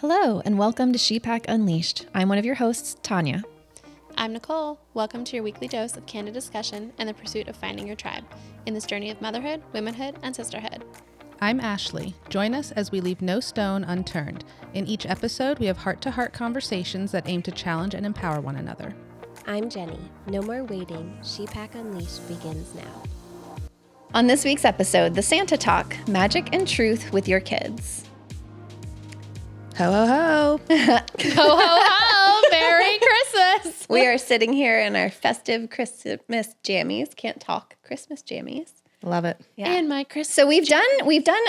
Hello, and welcome to Shepack Unleashed. I'm one of your hosts, Tanya. I'm Nicole. Welcome to your weekly dose of candid discussion and the pursuit of finding your tribe in this journey of motherhood, womanhood, and sisterhood. I'm Ashley. Join us as we leave no stone unturned. In each episode, we have heart-to-heart conversations that aim to challenge and empower one another. I'm Jenny. No more waiting. Shepack Unleashed begins now. On this week's episode, the Santa Talk, Magic and Truth with your kids. Ho, ho, ho. Ho, ho, ho! Merry Christmas! We are sitting here in our festive Christmas jammies. Can't talk. Christmas jammies. Love it. Yeah. And my Christmas. So we've done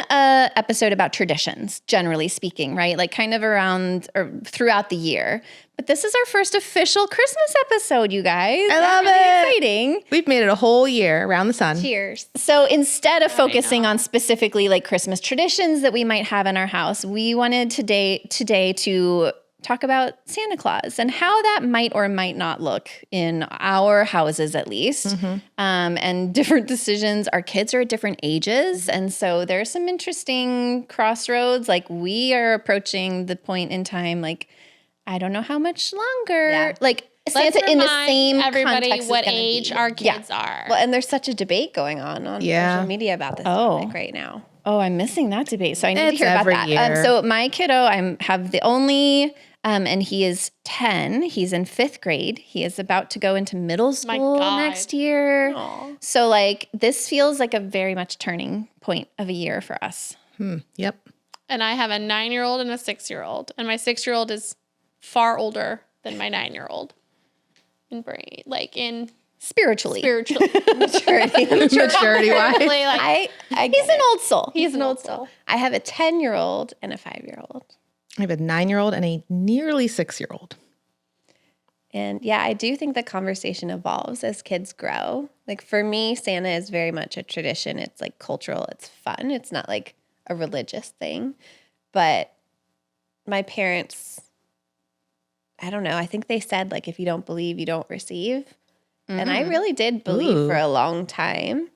a episode about traditions, generally speaking, right? Like kind of around or throughout the year. But this is our first official Christmas episode, you guys. I love really it. Exciting. We've made it a whole year around the sun. Cheers. So instead of focusing know. on specifically like Christmas traditions that we might have in our house, we wanted today to talk about Santa Claus and how that might or might not look in our houses, at least, and different decisions. Our kids are at different ages, and so there's some interesting crossroads. Like we are approaching the point in time, like I don't know how much longer. Yeah. Like Let's Santa in the remind same everybody context is what gonna age be. our kids are. Well, and there's such a debate going on social media about this topic right now. Oh, I'm missing that debate, so I need to It's hear about every that. year. So my kiddo, have the only, and he is 10. He's in 5th grade. He is about to go into middle My school God. next year. Aw. So like this feels like a very much turning point of a year for us. Yep. And I have a 9-year-old and a 6-year-old. And my 6-year-old is far older than my 9-year-old. In brain, like in Spiritually. spiritually. Maturity. Maturity-wise. Like, He's an old soul. he's an old soul. I have a 10-year-old and a 5-year-old. I have a 9-year-old and a nearly 6-year-old. And yeah, I do think the conversation evolves as kids grow. Like for me, Santa is very much a tradition. It's like cultural. It's fun. It's not like a religious thing. But my parents, I don't know. I think they said like, if you don't believe, you don't receive. And I really did believe for a long time,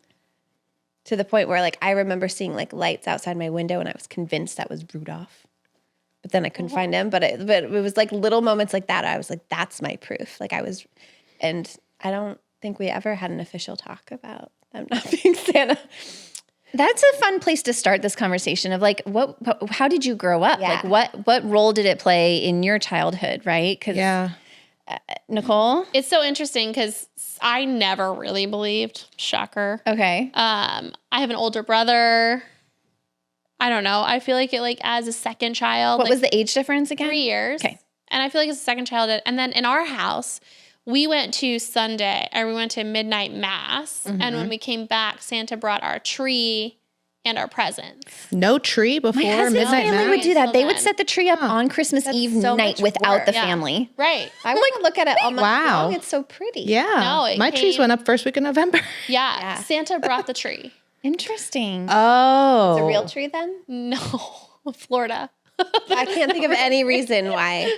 to the point where like I remember seeing like lights outside my window and I was convinced that was Rudolph. But then I couldn't find him. But it was like little moments like that. I was like, that's my proof. Like and I don't think we ever had an official talk about them not being Santa. That's a fun place to start this conversation of like, how did you grow up? Yeah. Like what role did it play in your childhood, right? 'Cause Yeah. Nicole? It's so interesting because I never really believed. Shocker. Okay. I have an older brother. I don't know. I feel like it like as a second child. What like was the age difference again? 3 years. Okay. And I feel like as a second child. And then in our house, we went to midnight mass. And when we came back, Santa brought our tree and our presents. No tree before My husband's midnight family mass? would do that. Until They would then. set the tree up on Christmas That's Eve so night much without work. the Yeah. family. Right. I want to look at it all month Wow. long. It's so pretty. Yeah. No, it My trees came- went up first week of November. Yeah. Yeah. Santa brought the tree. Interesting. Oh. It's a real tree then? No. Florida. I can't think of any reason why.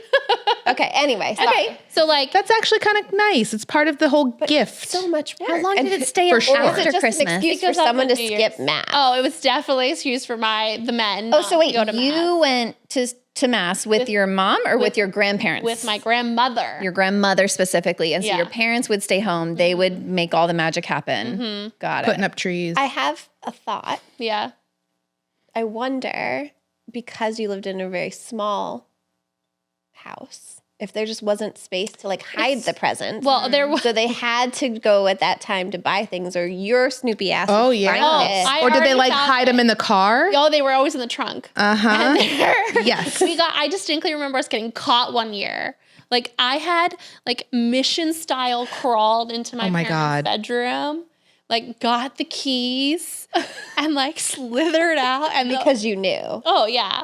Okay, anyway. Okay. So like That's actually kind of nice. It's part of the whole gift. So much work. How long And did it stay for up sure. Or is after it just Christmas? an excuse It for goes up someone to in New skip Year's. mass? Oh, it was definitely an excuse for the men. Oh, so wait, to go to you mass. went to mass with your mom or with your grandparents? With my grandmother. Your grandmother specifically. And so Yeah. your parents would stay home. They would make all the magic happen. Got it. Putting up trees. I have a thought. Yeah. I wonder, because you lived in a very small house, if there just wasn't space to like hide the presents. Well, there was. So they had to go at that time to buy things, or your Snoopy ass. Oh, would yeah. find Oh, it. I or did they already like found hide them in the car? Oh, they were always in the trunk. Uh-huh. There- Yes. I distinctly remember us getting caught one year. Like I had like mission style crawled into my, Oh my parents' God. bedroom, like got the keys and like slithered out and Because you knew. oh yeah.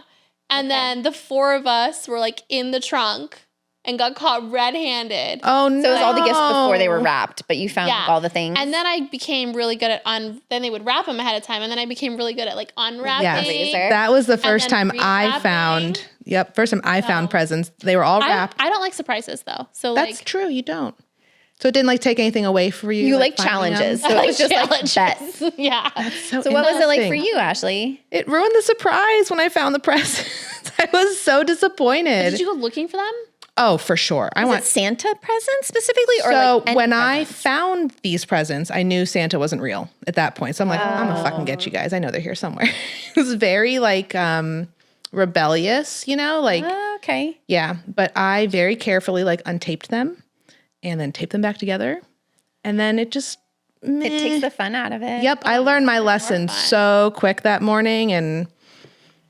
And then the 4 of us were like in the trunk and got caught red-handed. Oh, no. So it was all the gifts before they were wrapped, but you found Yeah. all the things. And then I became really good at then they would wrap them ahead of time, and then I became really good at like unwrapping. Yes. Laser. That was the first then time I rewrapping. found. Yep. First time I found presents. They were all wrapped. I don't like surprises though. So That's like true. You don't. So it didn't like take anything away for you. you like finding them? challenges. So I it was just like challenges. bets. Yeah. So So what was it like for interesting. you, Ashley? It ruined the surprise when I found the presents. I was so disappointed. Did you go looking for them? Oh, for sure. I Was want it Santa presents specifically, or So like any when I presents? found these presents, I knew Santa wasn't real at that point. So I'm like, I'm gonna fucking get you guys. I know they're here somewhere. It was very like rebellious, like Okay. yeah. But I very carefully like untaped them and then taped them back together. And then it just It takes the fun out of it. Yep. I learned my lesson so quick that morning and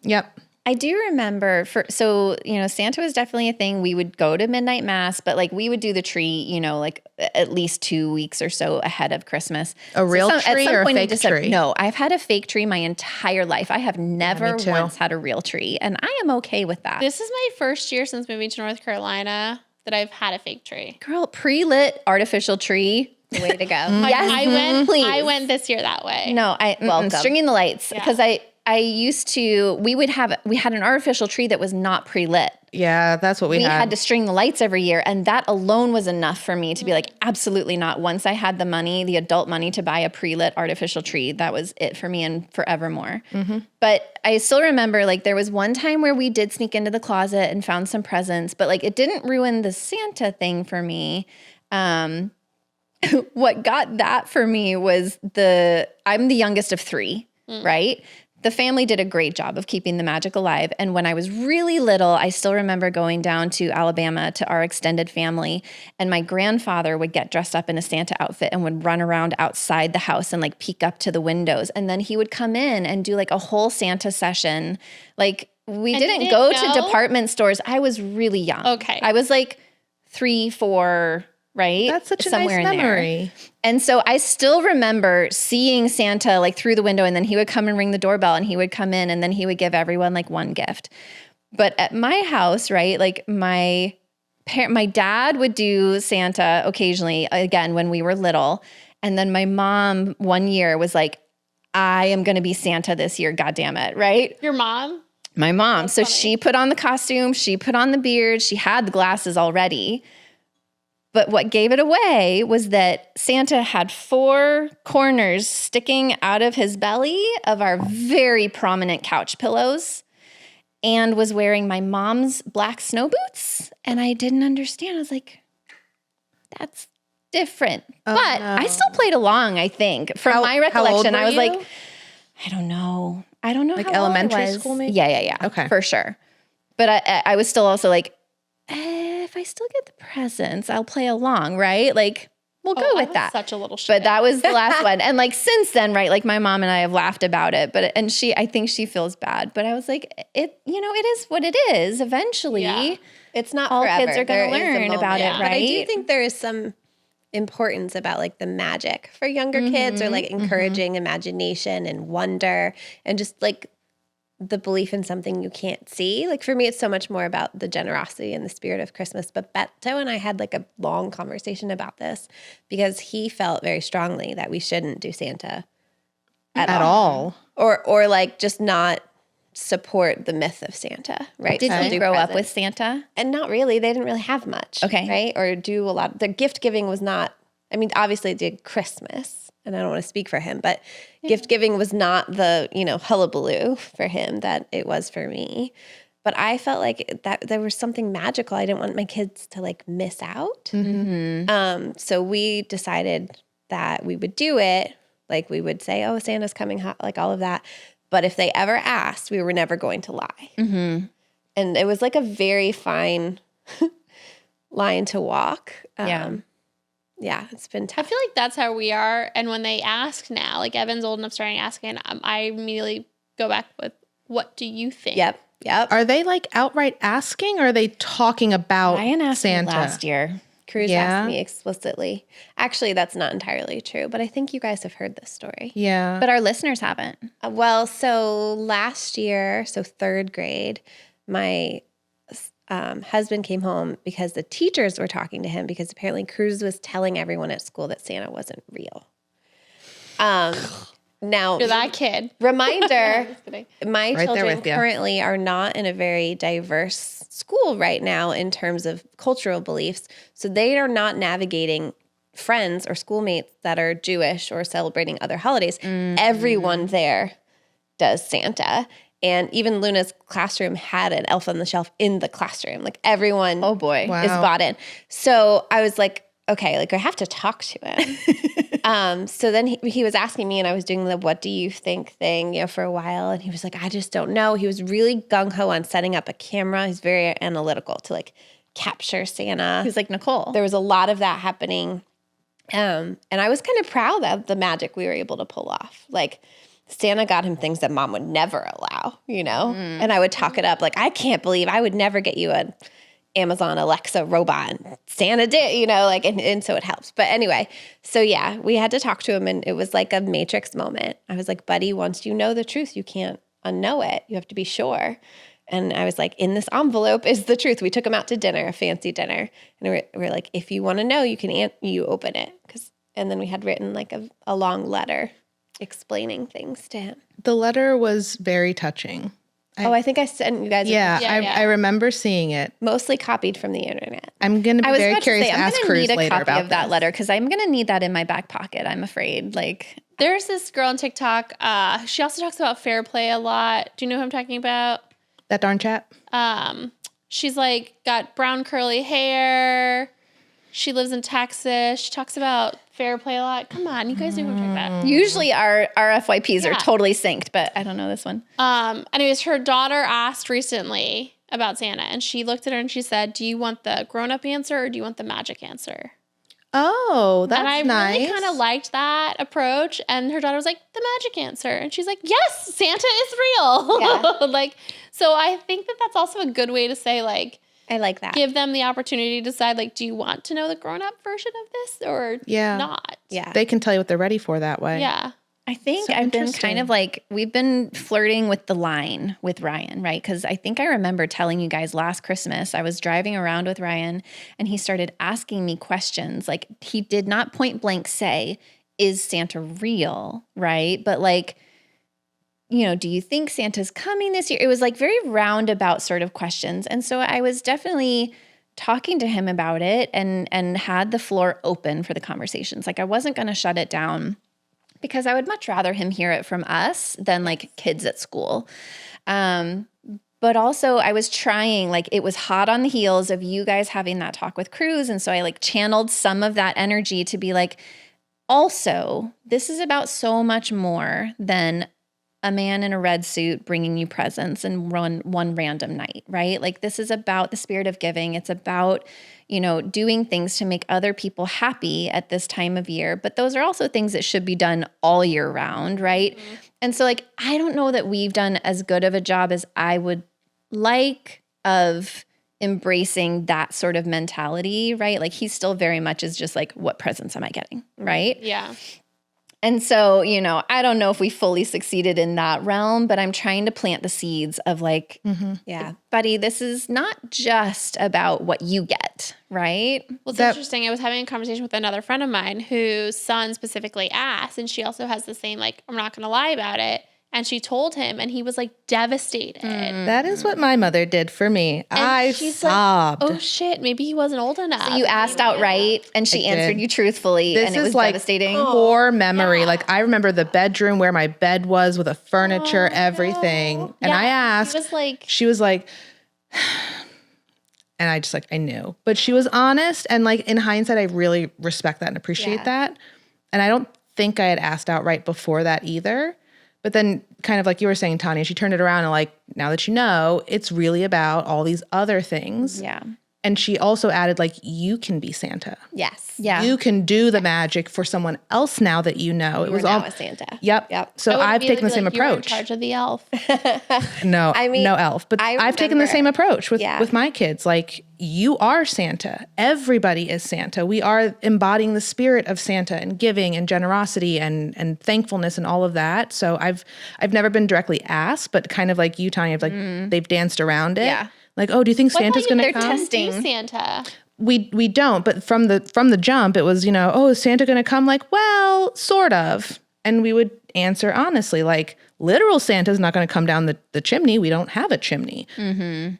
yep. I do remember Santa was definitely a thing. We would go to midnight mass, but like we would do the tree, like at least 2 weeks or so ahead of Christmas. A real tree or a in fake tree? No, I've had a fake tree my entire life. I have never too. once had a real tree, and I am okay with that. This is my first year since moving to North Carolina that I've had a fake tree. Girl, pre-lit artificial tree. Way to go. Yes, I please. went this year that way. No, stringing the lights because I used to. We had an artificial tree that was not pre-lit. Yeah, that's what we had to string the lights every year, and that alone was enough for me to be like, absolutely not. Once I had the money, the adult money to buy a pre-lit artificial tree, that was it for me and forevermore. But I still remember like there was one time where we did sneak into the closet and found some presents, but like it didn't ruin the Santa thing for me. What got that for me was I'm the youngest of 3, right? The family did a great job of keeping the magic alive. And when I was really little, I still remember going down to Alabama to our extended family. And my grandfather would get dressed up in a Santa outfit and would run around outside the house and like peek up to the windows. And then he would come in and do like a whole Santa session. Like we didn't go to department stores. I was really young. Okay. I was like 3, 4, right? That's such a Somewhere nice in there. memory. And so I still remember seeing Santa like through the window, and then he would come and ring the doorbell and he would come in and then he would give everyone like one gift. But at my house, right, like my dad would do Santa occasionally, again, when we were little. And then my mom one year was like, I am going to be Santa this year, God damn it, right? Your mom? My mom. That's so funny. she put on the costume, she put on the beard, she had the glasses already. But what gave it away was that Santa had 4 corners sticking out of his belly of our very prominent couch pillows and was wearing my mom's black snow boots. And I didn't understand. I was like, that's different. But I still played along, I think. From my recollection, I was like, I don't know. Like how old elementary I was. school maybe? Yeah. Okay. For sure. But I was still also like, if I still get the presents, I'll play along, right? Like, we'll go with that. Such a little shit. But that was the last one. And like since then, right, like my mom and I have laughed about it, I think she feels bad. But I was like, it is what it is. Eventually, It's not all forever. kids are going to There is a learn about it, moment. right? But I do think there is some importance about like the magic for younger kids, or like encouraging imagination and wonder and just like the belief in something you can't see. Like for me, it's so much more about the generosity and the spirit of Christmas. But Beto and I had like a long conversation about this because he felt very strongly that we shouldn't do Santa at all. Or like just not support the myth of Santa, right? Did Still you do grow up presents. with Santa? And not really. They didn't really have much. Okay. Right? Or do a lot. The gift giving was not, I mean, obviously it did Christmas, and I don't want to speak for him, but gift giving was not the, hullabaloo for him that it was for me. But I felt like that there was something magical. I didn't want my kids to like miss out. So we decided that we would do it. Like we would say, oh, Santa's coming hot, like all of that. But if they ever asked, we were never going to lie. And it was like a very fine line to walk. Yeah, it's been I tough. feel like that's how we are. And when they ask now, like Evan's old enough starting asking, I immediately go back with, what do you think? Yep. Are they like outright asking, or are they talking about Ryan asked Santa? me last year. Cruz Yeah. asked me explicitly. Actually, that's not entirely true, but I think you guys have heard this story. Yeah. But our listeners haven't. Well, so last year, so 3rd grade, my husband came home because the teachers were talking to him because apparently Cruz was telling everyone at school that Santa wasn't real. Now, You're that kid. reminder, Just kidding. my Right there children with ya. currently are not in a very diverse school right now in terms of cultural beliefs. So they are not navigating friends or schoolmates that are Jewish or celebrating other holidays. Everyone there does Santa. And even Luna's classroom had an Elf on the Shelf in the classroom. Like everyone Oh boy. Wow. is bought in. So I was like, okay, like I have to talk to him. So then he was asking me, and I was doing the what do you think thing, you know, for a while. And he was like, I just don't know. He was really gung-ho on setting up a camera. He's very analytical to like capture Santa. He was like, Nicole. There was a lot of that happening. And I was kind of proud of the magic we were able to pull off. Like Santa got him things that mom would never allow, you know? And I would talk it up. Like, I can't believe I would never get you an Amazon Alexa robot. And Santa did, you know, like, and so it helps. But anyway, so yeah, we had to talk to him, and it was like a Matrix moment. I was like, buddy, once you know the truth, you can't unknow it. You have to be sure. And I was like, in this envelope is the truth. We took him out to dinner, a fancy dinner. And we're like, if you want to know, you can you open it. And then we had written like a long letter explaining things to him. The letter was very touching. I think I sent you guys. I remember seeing it. Mostly copied from the internet. I'm going to be very about curious to say, to ask I'm Cruz gonna need a later copy about of that this. letter because I'm gonna need that in my back pocket. I'm afraid. Like, There's this girl on TikTok. She also talks about fair play a lot. Do you know who I'm talking about? That darn chat. She's like got brown curly hair. She lives in Texas. She talks about fair play a lot. Come on, you guys know who I'm talking about. usually our FYPs Yeah. are totally synced, but I don't know this one. Anyways, her daughter asked recently about Santa, and she looked at her and she said, "Do you want the grown-up answer or do you want the magic answer?" Oh, that's and I nice. really kind of liked that approach. And her daughter was like, "The magic answer," and she's like, "Yes, Santa is real." Yeah. Like, so I think that that's also a good way to say, like, I like that. give them the opportunity to decide, like, do you want to know the grown-up version of this or not? Yeah. They can tell you what they're ready for that way. Yeah. I think So I've been interesting. kind of like, we've been flirting with the line with Ryan, right? Because I think I remember telling you guys last Christmas, I was driving around with Ryan and he started asking me questions. Like, he did not point blank say, is Santa real, right? But like, you know, do you think Santa's coming this year? It was like very roundabout sort of questions. And so I was definitely talking to him about it and had the floor open for the conversations. Like, I wasn't going to shut it down, because I would much rather him hear it from us than like kids at school. But also I was trying, like, it was hot on the heels of you guys having that talk with Cruz. And so I like channeled some of that energy to be like, also, this is about so much more than a man in a red suit bringing you presents and one random night, right? Like, this is about the spirit of giving. It's about, you know, doing things to make other people happy at this time of year. But those are also things that should be done all year round, right? Mm-hmm. And so, like, I don't know that we've done as good of a job as I would like of embracing that sort of mentality, right? Like, he still very much is just like, what presents am I getting, right? Yeah. And so, you know, I don't know if we fully succeeded in that realm, but I'm trying to plant the seeds of like, Yeah. buddy, this is not just about what you get, right? Well, it's interesting. I was having a conversation with another friend of mine whose son specifically asked, and she also has the same, like, I'm not going to lie about it. And she told him, and he was like devastated. That is what my mother did for me. I she's sobbed. Like, oh shit, maybe he wasn't old enough. So you asked outright and she answered you truthfully, This and it is was like devastating. core memory. Like, I remember the bedroom where my bed was with the furniture, everything. And I asked, she was like, and I just like, I knew, but she was honest. And like, in hindsight, I really respect that and appreciate that. And I don't think I had asked outright before that either. But then, kind of like you were saying, Tanya, she turned it around and like, now that you know, it's really about all these other things. Yeah. And she also added, like, you can be Santa. Yes. Yeah. You can do the magic for someone else now that you know. It was now all a Santa. Yep. So I've taken the same You were in approach. charge of the elf. No, I mean, no elf. But I I've taken the remember- same approach with Yeah. my kids. Like, you are Santa. Everybody is Santa. We are embodying the spirit of Santa and giving and generosity and thankfulness and all of that. So I've never been directly asked, but kind of like you, Tanya, like they've danced around it. Yeah. Like, oh, do you think Santa's going to they're come? testing. Do Santa. We don't, but from the jump, it was, you know, oh, is Santa going to come? Like, well, sort of. And we would answer honestly, like, literal Santa's not going to come down the chimney. We don't have a chimney.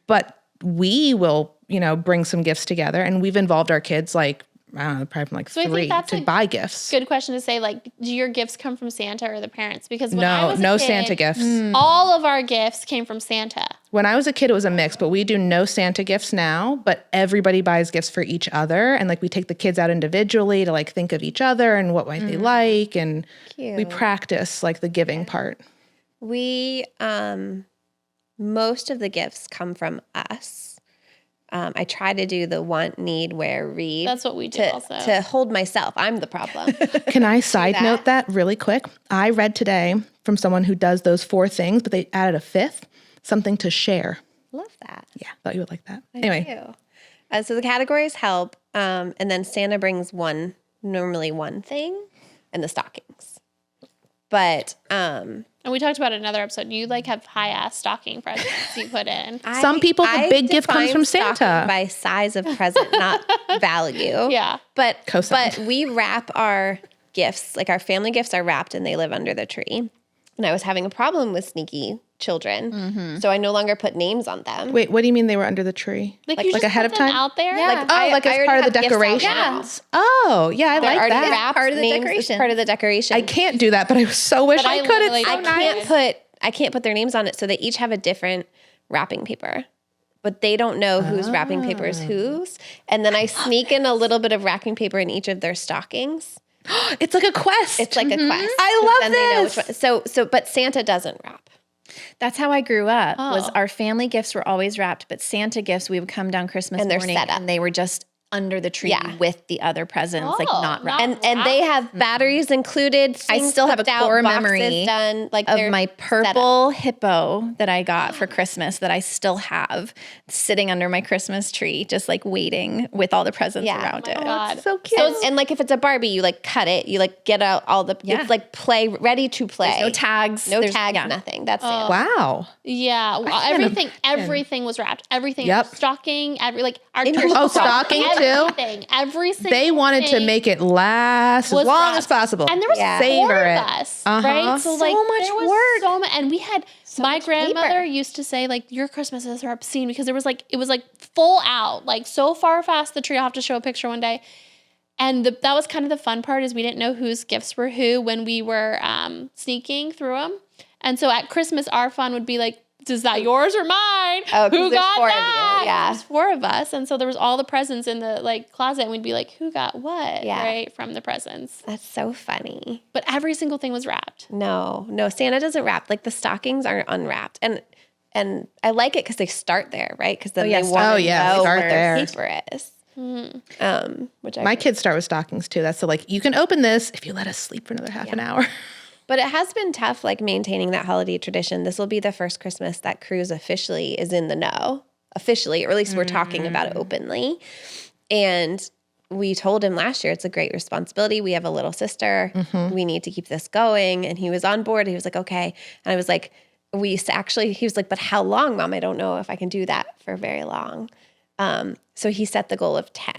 But we will, you know, bring some gifts together. And we've involved our kids, like, I don't know, probably from like So I think 3 that's to a buy gifts. Good question to say, like, do your gifts come from Santa or the parents? Because when I was a No kid, Santa gifts. all of our gifts came from Santa. When I was a kid, it was a mix, but we do no Santa gifts now, but everybody buys gifts for each other. And like we take the kids out individually to like think of each other and what might they like. And we practice like the giving part. We, most of the gifts come from us. I try to do the want, need, wear, read. That's what we do also. To hold myself. I'm the problem. Can I side note that really quick? I read today from someone who does those 4 things, but they added a 5th, something to share. Love that. Yeah, thought you would like that. Anyway. So the categories help. And then Santa brings normally one thing, and the stockings. But and we talked about it in another episode. You like have high ass stocking presents you put in. Some people, the big gift comes from Santa. By size of present, not value. Yeah. But Cosine. we wrap our gifts, like our family gifts are wrapped and they live under the tree. And I was having a problem with sneaky children. So I no longer put names on them. Wait, what do you mean they were under the tree? Like you just ahead put of them time? out there? Yeah. Like, Like as I part of the already have gifts out decorations? Oh, yeah, I like already that. wrapped Part of the names. decoration. It's part of the decoration. I can't do that, but I so wish But I I could. literally- It's so I nice. I can't put their names on it, so they each have a different wrapping paper. But they don't know whose wrapping paper is whose. And then I sneak in a little bit of wrapping paper in each of their stockings. It's like a quest. It's like a quest. I 'cause love then they know this. which one. But Santa doesn't wrap. That's how I grew up. Was Oh. our family gifts were always wrapped, but Santa gifts we would come down Christmas And they're morning set up. and they were just under the tree Yeah. with the other presents, like Oh, not wrapped. And they have batteries included. I things still have a cooked out, core boxes memory done, like of they're my set up. purple hippo that I got for Christmas that I still have sitting under my Christmas tree, just like waiting with all the presents Yeah. around Oh my it. God. so cute. So, and like if it's a Barbie, you like cut it, you like get out all the, Yeah. it's like play, ready to play. There's no tags. No There's- tags, yeah. nothing. That's Santa. Wow. Yeah, well, everything was wrapped. Everything, Yep. stocking, like our In your turkey Oh, stocking too? everything, every single They wanted to thing make it last as was long wrapped. as possible. And there was Yeah. 4 Savor of it. us, Uh-huh. right? So like much there was work. so much, and we had my much grandmother paper. used to say like your Christmases are obscene because there was like it was like full out, like so far past the tree. I'll have to show a picture one day. And that was kind of the fun part is we didn't know whose gifts were who when we were sneaking through them. And so at Christmas, our fun would be like, is that yours or mine? Oh, 'cause who there's got 4 of you. that? Yeah. There's 4 of us. And so there was all the presents in the like closet and we'd be like, who got what? Yeah. Right. From the presents. That's so funny. But every single thing was wrapped. No, Santa doesn't wrap. Like the stockings aren't unwrapped. And I like it because they start there, right? Because then yes. they want Oh, to yeah, know start where there. the paper is. Which I My kids start with stockings too. That's so like, you can open this if you let us sleep for another half an hour. But it has been tough, like maintaining that holiday tradition. This will be the first Christmas that Cruz officially is in the know, officially, or at least we're talking about it openly. And we told him last year it's a great responsibility. We have a little sister. We need to keep this going. And he was on board. He was like, okay. And I was like, he was like, but how long, Mom? I don't know if I can do that for very long. So he set the goal of 10.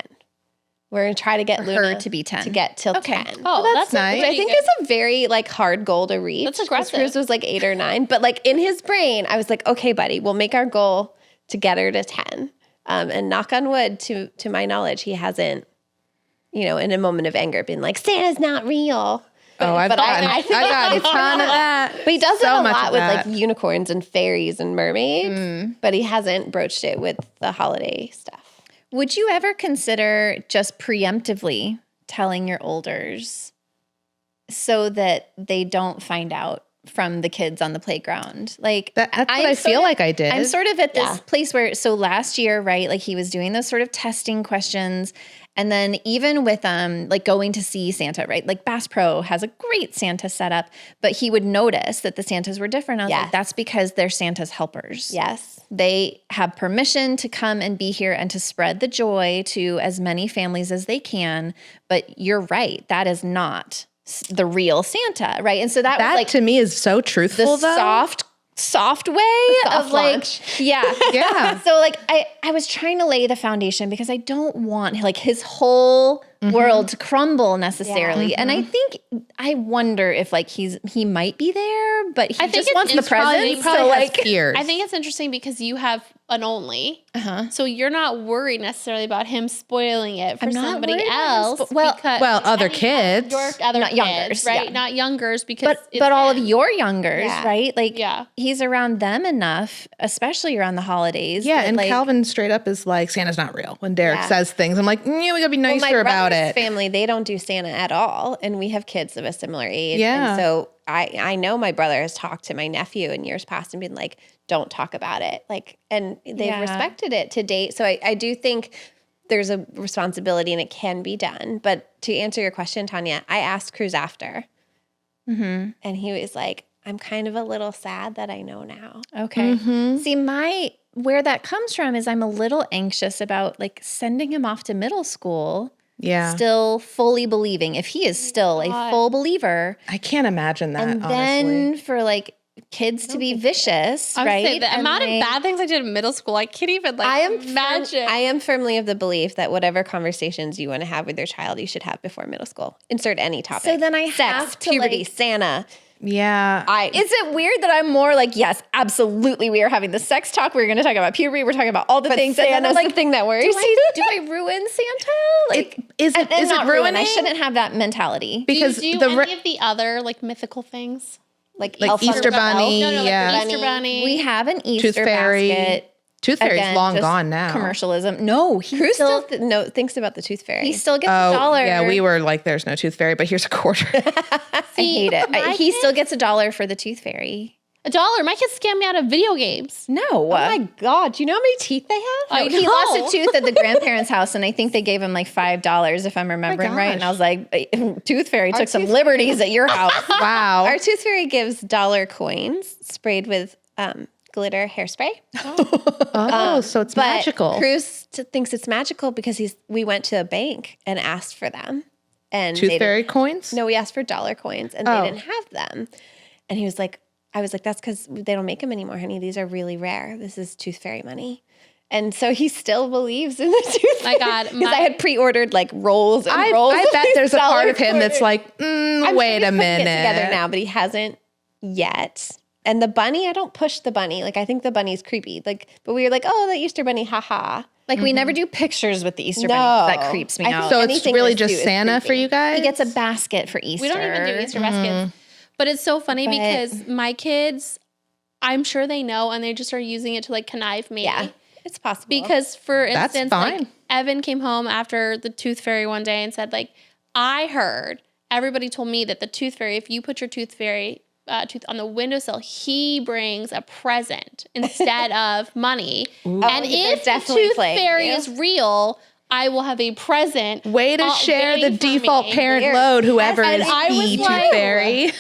We're going to try to get For Luna her to be 10. To get till Okay. 10. Oh, that's nice. Which I think is a very like hard goal to reach. That's 'cause aggressive. Cruz was like 8 or 9, but like in his brain, I was like, okay, buddy, we'll make our goal to get her to 10. And knock on wood, to my knowledge, he hasn't, in a moment of anger, been like, Santa's not real. Oh, I've But gotten, I I got a ton of that. But he does So it a much lot of with that. like unicorns and fairies and mermaids, but he hasn't broached it with the holiday stuff. Would you ever consider just preemptively telling your olders so that they don't find out from the kids on the playground? Like That's what I'm I sort feel of- like I did. I'm sort of at this Yeah. place where, so last year, right, like he was doing those sort of testing questions. And then even with like going to see Santa, right? Like Bass Pro has a great Santa setup, but he would notice that the Santas were different. I was Yes. like, that's because they're Santa's helpers. Yes. They have permission to come and be here and to spread the joy to as many families as they can. But you're right. That is not the real Santa, right? And so that was like to me is so the truthful though. soft way soft of like, launch. yeah. Yeah. So like I was trying to lay the foundation because I don't want like his whole world to crumble necessarily. And I wonder if like he might be there, but he just wants the presents. So like, Fears. I think it's interesting because you have an only, so you're not worried necessarily about him spoiling it for I'm not somebody worried about him else. well, other kids. Your other Not kids, youngers, right? yeah. Not youngers, because but all of your youngers, Yeah. right? Like Yeah. he's around them enough, especially around the holidays. Yeah, that, and like, Calvin straight up is like, Santa's not real. When Derek says things, I'm like, yeah, we gotta be nicer my about brother's it. family, they don't do Santa at all, and we have kids of a similar age. Yeah. And so I know my brother has talked to my nephew in years past and been like, don't talk about it. Like, and they've respected it to date. So I do think there's a responsibility and it can be done. But to answer your question, Tanya, I asked Cruz after. And he was like, I'm kind of a little sad that I know now. Okay. See, where that comes from is I'm a little anxious about like sending him off to middle school. Yeah. Still fully believing, if he is still a full believer, I can't imagine that, and honestly. then for like kids to be vicious, I would right? say the And, amount of like, bad things I did in middle school, I can't even like imagine. I am firmly of the belief that whatever conversations you want to have with your child, you should have before middle school. Insert any topic. So then I Sex, have to, puberty, like- Santa. Yeah. Is it weird that I'm more like, yes, absolutely, we are having the sex talk. We're going to talk about puberty. We're talking about all the things. And then I'm Santa's like, the thing that worries do you. I ruin Santa? Like, is and it not ruin. ruining? I shouldn't have that mentality. Because do you the do any of the other like mythical things? Like Easter Bunny, No, like yeah. the Easter Bunny. We have an Easter Tooth Fairy. basket. Tooth Fairy's Again, long just gone now. Commercialism. No, he Cruz still thinks about the Tooth Fairy. he still gets Oh, $1. yeah, we were like, there's no Tooth Fairy, but here's a quarter. I hate it. He still gets $1 for the Tooth Fairy. $1. My kids scam me out of video games. No. oh my God, do you know how many teeth they have? I He know. lost a tooth at the grandparents' house, and I think they gave him like $5, if I'm remembering right. And I was like, Tooth Fairy took some liberties at your house. Wow. Our Tooth Fairy gives dollar coins sprayed with glitter hairspray. Oh, so it's But magical. Cruz thinks it's magical because we went to a bank and asked for them. And Tooth they Fairy didn't- coins? No, we asked for dollar coins and they didn't have them. And he was like, I was like, that's because they don't make them anymore, honey. These are really rare. This is Tooth Fairy money. And so he still believes in the Tooth Fairy. My God, Because I had pre-ordered like rolls and rolls. I of bet these there's a part of him dollar that's like, I'm wait sure a he's putting minute. it together now, but he hasn't yet. And the bunny, I don't push the bunny. Like, I think the bunny's creepy. Like, but we were like, oh, the Easter bunny, haha. Like, we never do pictures with the Easter No. bunny. That creeps me I think out. So it's anything really that's just cute is Santa creepy. for you guys? He gets a basket for Easter. We don't even do Easter baskets. But it's so funny because my kids, I'm sure they know, and they just are using it to like connive me. Yeah, it's possible. Because for That's instance, fine. like Evan came home after the Tooth Fairy one day and said, like, I heard everybody told me that the Tooth Fairy, if you put your Tooth Fairy tooth on the windowsill, he brings a present instead of money. And if the definitely Tooth playing Fairy you. is real, I will have a present. Way to share the waiting for default me. parent load, whoever And is I was the Tooth like, Fairy.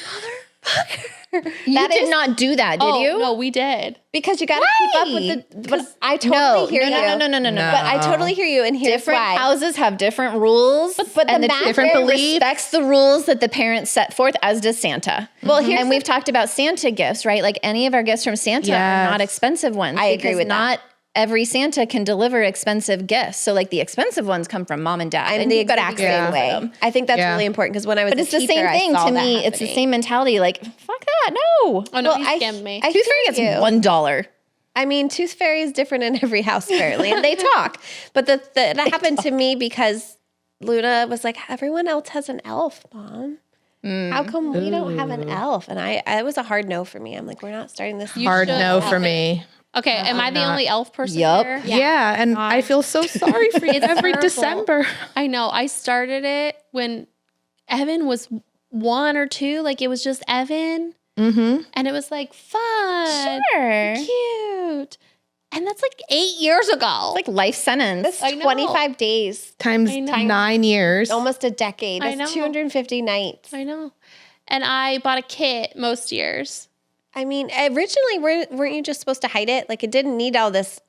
You did not do that, did you? No, we did. because you got to keep up with the. But I totally hear you. No. But I totally hear you, and here's Different why. houses have different rules, but and the the math different parent beliefs. respects the rules that the parents set forth, as does Santa. Well, here's and we've talked about Santa gifts, right? Like any of our gifts from Santa Yes. are not expensive ones. I agree because with that. not every Santa can deliver expensive gifts. So like the expensive ones come from mom and dad. I'm and the you've gotta be exact same grateful for way. them. I think that's Yeah. really important because when I was But a it's the teacher, same I thing saw to that me. It's the happening. same mentality. Like, fuck that. No. Oh, no, Well, he scammed me. I Tooth Fairy gets hear you. $1. I mean, Tooth Fairy is different in every house apparently, and they talk. But that happened to me because Luna was like, everyone else has an elf, Mom. How come we don't have an elf? And it was a hard no for me. I'm like, we're not starting this. Hard should no have for it. me. Okay, am I the only elf person Yup. here? Yeah, and I feel so sorry for you every terrible. December. I know. I started it when Evan was 1 or 2. Like, it was just Evan. Mm-hmm. And it was like fun. Sure. Cute. And that's like 8 years ago. Like life sentence. I know. 25 days, Times I know. 9 years. almost a decade. I That's know. 250 nights. I know. And I bought a kit most years. I mean, originally, weren't you just supposed to hide it? Like, it didn't need all this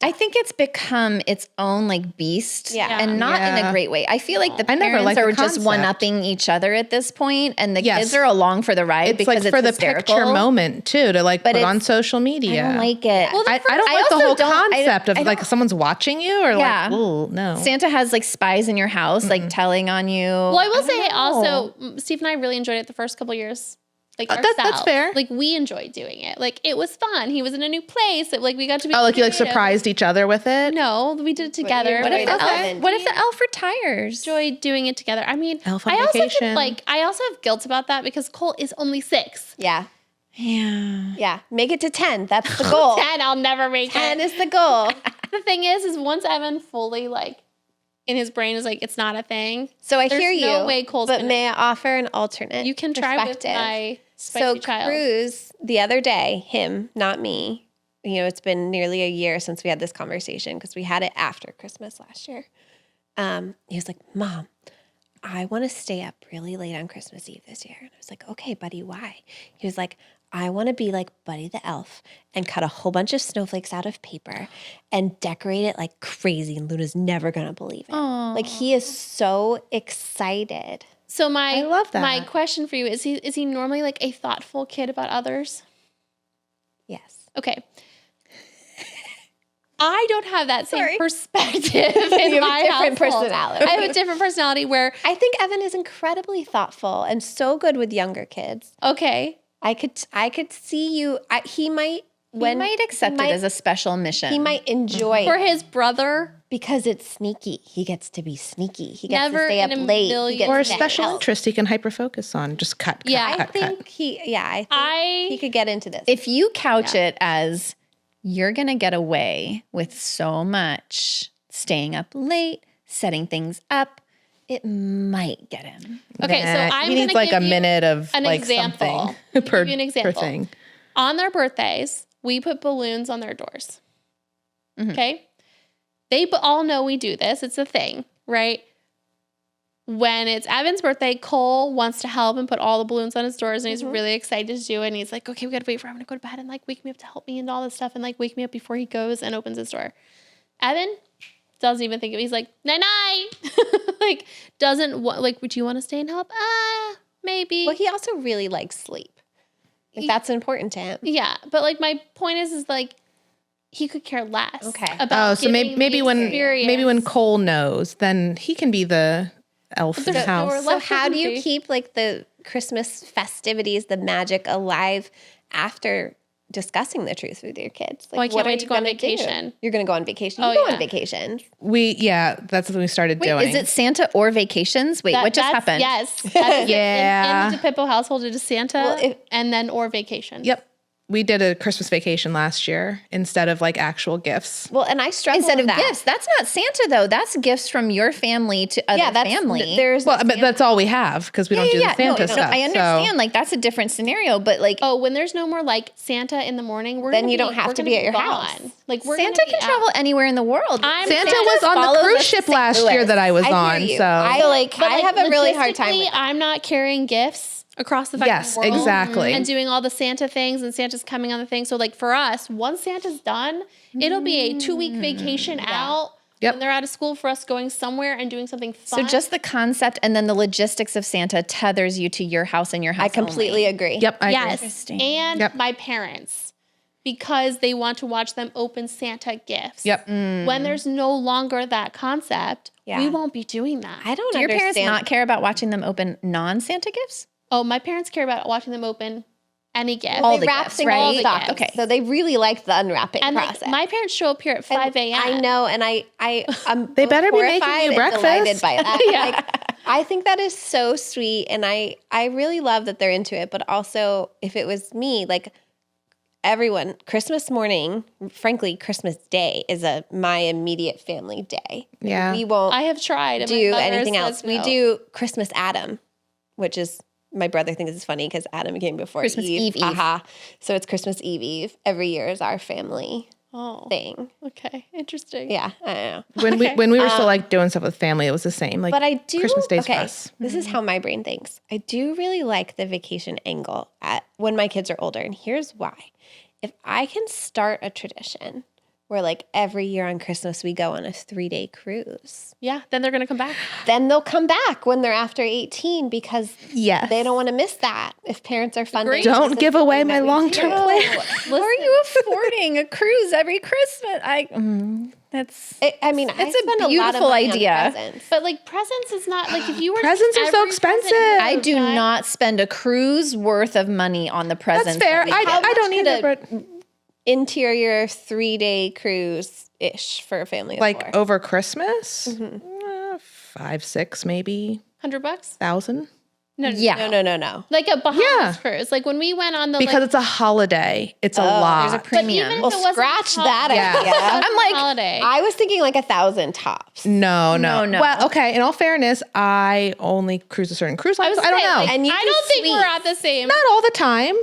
I think it's become its own like beast, Yeah. and not in Yeah. a great way. I feel like the I never parents liked the are just concept. one-upping each other at this point, and the Yes. kids are along for the ride It's because like it's for the hysterical. picture moment too, to like But put on it's- social media. I don't like it. Well, I don't I like the also whole don't- I concept of don't- like someone's watching you or Yeah. like, oh no. Santa has like spies in your house, like telling on you. Well, I will don't say know. also, Steve and I really enjoyed it the first couple years. Like That's ourselves. fair. Like we enjoyed doing it. Like it was fun. He was in a new place. Like we got to be. Oh, like you like creative. surprised each other with it? No, we did it together. What if We the elf- What if the elf retires? enjoyed doing it together? I mean, Elf on I also vacation. I also have guilt about that because Cole is only 6. Yeah. Yeah. Yeah. Make it to 10. That's the goal. 10, I'll never make 10 it. is the goal. The thing is once Evan fully like in his brain is like it's not a thing. So I There's hear you. no way Cole's but gonna- may I offer an alternate You can try with perspective? my So spicy child. Cruz, the other day, him, not me. You know, it's been nearly a year since we had this conversation because we had it after Christmas last year. He was like, "Mom, I want to stay up really late on Christmas Eve this year." And I was like, "Okay, buddy, why?" He was like, "I want to be like Buddy the Elf and cut a whole bunch of snowflakes out of paper and decorate it like crazy, and Luna's never gonna believe it." Like he is so excited. So my I love that. my question for you is he normally like a thoughtful kid about others? Yes. Okay. I don't have that same Sorry. perspective in You have a my different household. personality. I have a different personality where I think Evan is incredibly thoughtful and so good with younger kids. okay, I could see you. He might He might accept might- it as a special mission. He might enjoy for it his brother, because it's sneaky. He gets to be sneaky. He gets Never to stay up in a late. He million gets Or a to special help. interest he can hyper focus on. Just cut. Yeah, I cut, think cut. he he could get into this. If you couch it as you're going to get away with so much staying up late, setting things up, it might get him. Okay, so Nah, I'm he needs gonna like give a you minute of an like example. something I'll per, give you an per example. thing. on their birthdays, we put balloons on their doors. Mhm. Okay? They all know we do this. It's a thing, right? When it's Evan's birthday, Cole wants to help and put all the balloons on his doors, and he's really excited to do it. And he's like, okay, we gotta wait for Evan to go to bed and like wake me up to help me and all this stuff and like wake me up before he goes and opens his door. Evan doesn't even think of it. He's like, night-night. Like, doesn't want, like, would you want to stay and help? Maybe. well, he also really likes sleep. Like, that's important to him. Yeah, but like my point is like he could care less. Okay. About Oh, so maybe giving maybe the when experience. maybe when Cole knows, then he can be the elf in the there's- house. or So left how do you movie. keep like the Christmas festivities, the magic alive after discussing the truth with your kids? Like, Oh, I can't what wait are to you go on gonna do? vacation. You're going to go on vacation. Oh, You go yeah. on vacation. That's what we started Wait, doing. is it Santa or vacations? Wait, what just That's- happened? Yes. That is Yeah. In the DePippo household, it is Santa Well, and then or vacation. Yep. We did a Christmas vacation last year instead of like actual gifts. Well, and I struggle Instead with of that. gifts. That's not Santa though. That's gifts from your family to other Yeah, family. There's Well, but that's all we have because we don't do the Santa no, stuff. I so- understand. Like that's a different scenario, but like Oh, when there's no more like Santa in the morning, Then you don't have we're to gonna be at your gone. house. Like we're Santa gonna can be travel out. anywhere in the world. Santa Santa was on the follows cruise us ship to St. last year Louis. that I was I hear on. you. So I feel like But, I have a really hard time with logistically, I'm not carrying gifts across the fucking yes, world exactly. and doing all the Santa things, and Santa's coming on the thing. So like for us, once Santa's done, it'll be a 2-week vacation out. Yep. When they're out of school for us going somewhere and doing something So fun. just the concept and then the logistics of Santa tethers you to your house and your house. I completely agree. Yep. I agree. yes, Interesting. and Yep. my parents, because they want to watch them open Santa gifts. Yep. When there's no longer that concept, Yeah. we won't be doing that. I don't Do your understand. parents not care about watching them open non-Santa gifts? Oh, my parents care about watching them open any gift. All They the wrap gifts, things right? in stockings. Okay. So they really like the unwrapping and like, process. my parents show up here at 5 a.m. I know, and I'm They both better be making horrified you and breakfast. delighted by that. Yeah. Like, I think that is so sweet, and I really love that they're into it. But also, if it was me, like everyone, Christmas morning, frankly, Christmas Day is my immediate family day. Yeah. We won't I have tried. and my do mother anything says else. We no. do Christmas Adam, which is my brother thinks it's funny because Adam came before Christmas Eve. Haha. So it's Christmas Eve. Every year is our family Oh, thing. okay, interesting. Yeah, I don't know. When we were still like doing stuff with family, it was the same. Like, But I do. Christmas Day's okay, for us. this is how my brain thinks. I do really like the vacation angle when my kids are older, and here's why. If I can start a tradition where like every year on Christmas we go on a 3-day cruise. Yeah, then they're going to come back. Then they'll come back when they're after 18 because Yes. they don't want to miss that if parents are funding. Agreed. Don't give away my long-term plan. How are you affording a cruise every Christmas? That's I mean, I It's a spend a lot of beautiful money on idea. presents. But like presents is not like if you were Presents are so every expensive. present- I do not spend a cruise worth of money on the presents. That's fair. that we have. I don't could either, a- but Interior 3-day cruise-ish for a family of like 4. over Christmas, 5, 6, maybe $100. 1,000. No, Yeah. No. like a Bahamas Yeah. cruise. Like when we went on the Because it's a holiday. It's a lot. There's a premium. even if Well, it wasn't scratch hol- that Yeah. idea. I'm like, holiday. I was thinking like 1,000 tops. No. No. Well, okay. In all fairness, I only cruise a certain cruise line. was So I don't saying, know. like, And you I do don't think we're sweets. at the same. Not all the time.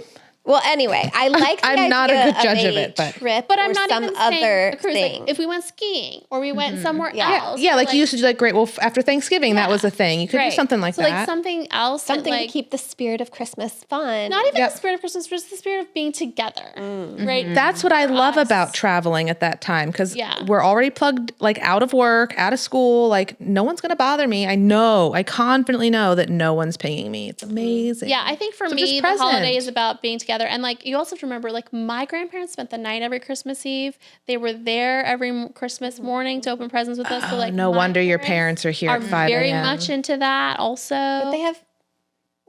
Well, anyway, I like the I'm not a idea good judge of a it, but- trip But I'm or not some even saying other a cruise. thing. Like if we went skiing or we went somewhere Yeah. else. Yeah, or, like you used to do like, great. Well, after Thanksgiving, that was a thing. You could do Right. something like so that. like something else. that, Something like, to keep the spirit of Christmas fun. not even Yep. the spirit of Christmas, just the spirit of being together. Right. That's what I love us. about traveling at that time because Yeah. we're already plugged like out of work, out of school. Like no one's going to bother me. I confidently know that no one's pinging me. It's amazing. Yeah, I think for So just me, the holiday present. is about being together. And like, you also have to remember, like, my grandparents spent the night every Christmas Eve. They were there every Christmas morning to open presents with us. So, like, no my wonder your parents are here are at 5 very a.m. much into that also. But they have.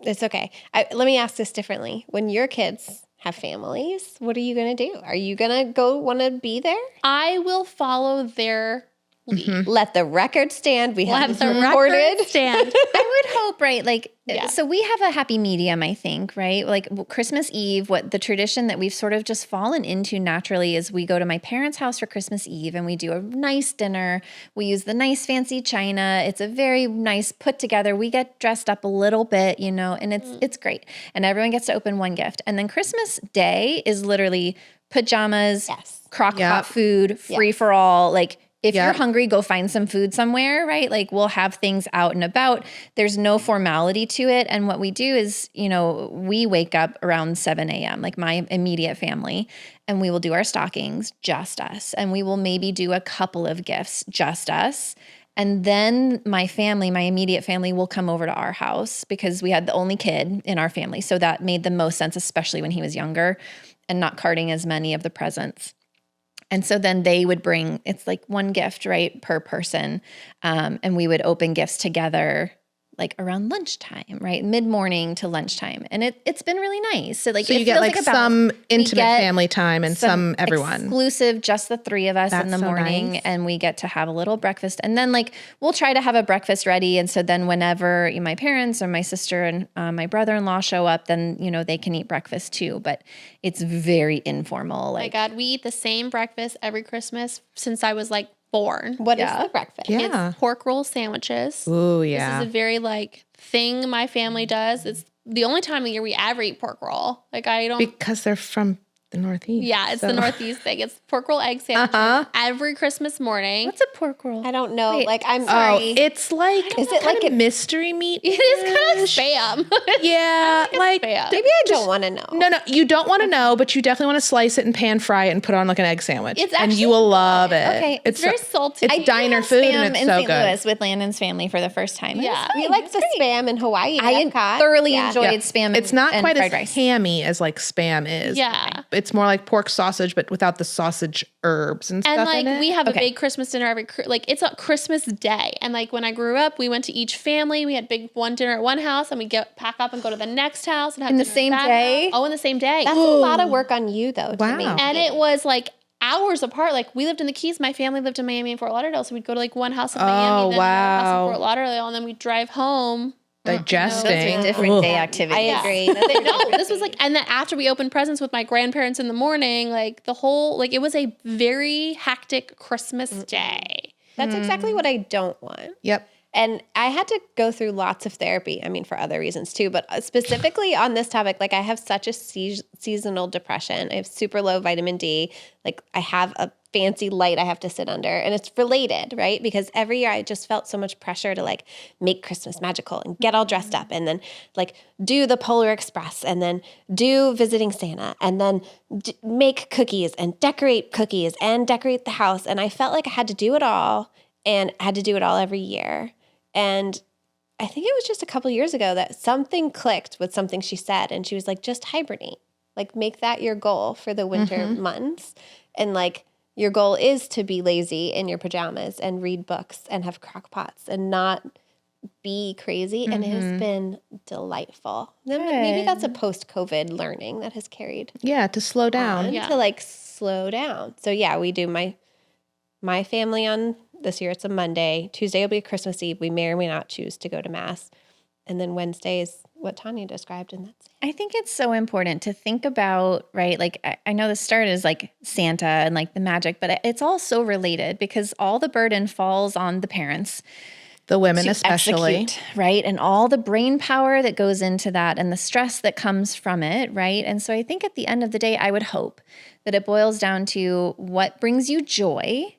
It's okay. Let me ask this differently. When your kids have families, what are you going to do? Are you going to go want to be there? I will follow their lead. Let the record stand. We have Let this the recorded. record stand. I would hope, right? Like, Yeah. so we have a happy medium, I think, right? Like Christmas Eve, what the tradition that we've sort of just fallen into naturally is we go to my parents' house for Christmas Eve and we do a nice dinner. We use the nice fancy china. It's a very nice put together. We get dressed up a little bit, and it's great. And everyone gets to open one gift. And then Christmas Day is literally pajamas, Yes. crock Yep. pot food, free for all. Like, if you're Yep. hungry, go find some food somewhere, right? Like we'll have things out and about. There's no formality to it. And what we do is, we wake up around 7 a.m., like my immediate family, and we will do our stockings, just us. And we will maybe do a couple of gifts, just us. And then my immediate family will come over to our house because we had the only kid in our family. So that made the most sense, especially when he was younger and not carting as many of the presents. And so then they would bring, it's like one gift, right, per person. And we would open gifts together like around lunchtime, right? Mid-morning to lunchtime. And it's been really nice. So like So it you get feels like a balance. some We intimate get family time and some everyone. Exclusive, just the three of us in That's the so morning. nice. And we get to have a little breakfast. And then like we'll try to have a breakfast ready. And so then whenever my parents or my sister and my brother-in-law show up, then, they can eat breakfast too. But it's very informal. Oh my Like God, we eat the same breakfast every Christmas since I was like born. What is Yeah. the breakfast? Yeah. It's pork roll sandwiches. Ooh, This yeah. is a very like thing my family does. It's the only time of year we ever eat pork roll. Like I don't. Because they're from the Northeast. Yeah, it's the so- Northeast thing. It's pork roll egg sandwiches every Christmas morning. what's a pork roll? I don't know. Wait, like I'm Oh, sorry. it's like Is it like a a- mystery meat? It is kind of like spam. Yeah, like spam. Maybe I don't want to know. no, you don't want to know, but you definitely want to slice it and pan fry it and put it on like an egg sandwich, It's and actually you will love it. Okay, It's very salty. It's diner food Spam and it's in so St. good. Louis with Landon's family for the first time. It was Yeah. fine. We like It was the great. spam in Hawaii. at I Epcot. thoroughly Yeah. enjoyed Yeah. spam. It's not and quite fried as rice. hammy as like spam is. Yeah. It's more like pork sausage, but without the sausage herbs and stuff And like in it. we have Okay. a big Christmas dinner like it's a Christmas day. And like when I grew up, we went to each family. We had big one dinner at one house, and we pack up and go to the next house and have In the dinner at same that day? house. Oh, in the same day. That's a lot of work on you, though. Wow. To maintain. And it was like hours apart. Like we lived in the Keys. My family lived in Miami and Fort Lauderdale. So we'd go to like one house in Miami, then another house wow. in Fort Lauderdale, and then we'd drive home. Digesting. Those are different Ugh. day activities. I agree. No, this was like, and then after we opened presents with my grandparents in the morning, like the whole, like it was a very hectic Christmas day. That's exactly what I don't want. Yep. And I had to go through lots of therapy. I mean, for other reasons too, but specifically on this topic, like I have such a seasonal depression. I have super low vitamin D. Like I have a fancy light I have to sit under, and it's related, right? Because every year I just felt so much pressure to like make Christmas magical and get all dressed up and then like do the Polar Express and then do visiting Santa and then make cookies and decorate the house. And I felt like I had to do it all and I had to do it all every year. And I think it was just a couple years ago that something clicked with something she said. And she was like, just hibernate, like make that your goal for the winter months. And like, your goal is to be lazy in your pajamas and read books and have crock pots and not be crazy. And it has been delightful. Maybe that's a post-COVID learning that has carried. Yeah, to slow down. To like slow down. So yeah, we do my family on this year. It's a Monday. Tuesday will be Christmas Eve. We may or may not choose to go to Mass. And then Wednesday is what Tanya described, and that's it. I think it's so important to think about, right? Like, I know the start is like Santa and like the magic, but it's all so related because all the burden falls on the parents. The women especially. Execute, right? And all the brain power that goes into that and the stress that comes from it, right? And so I think at the end of the day, I would hope that it boils down to what brings you joy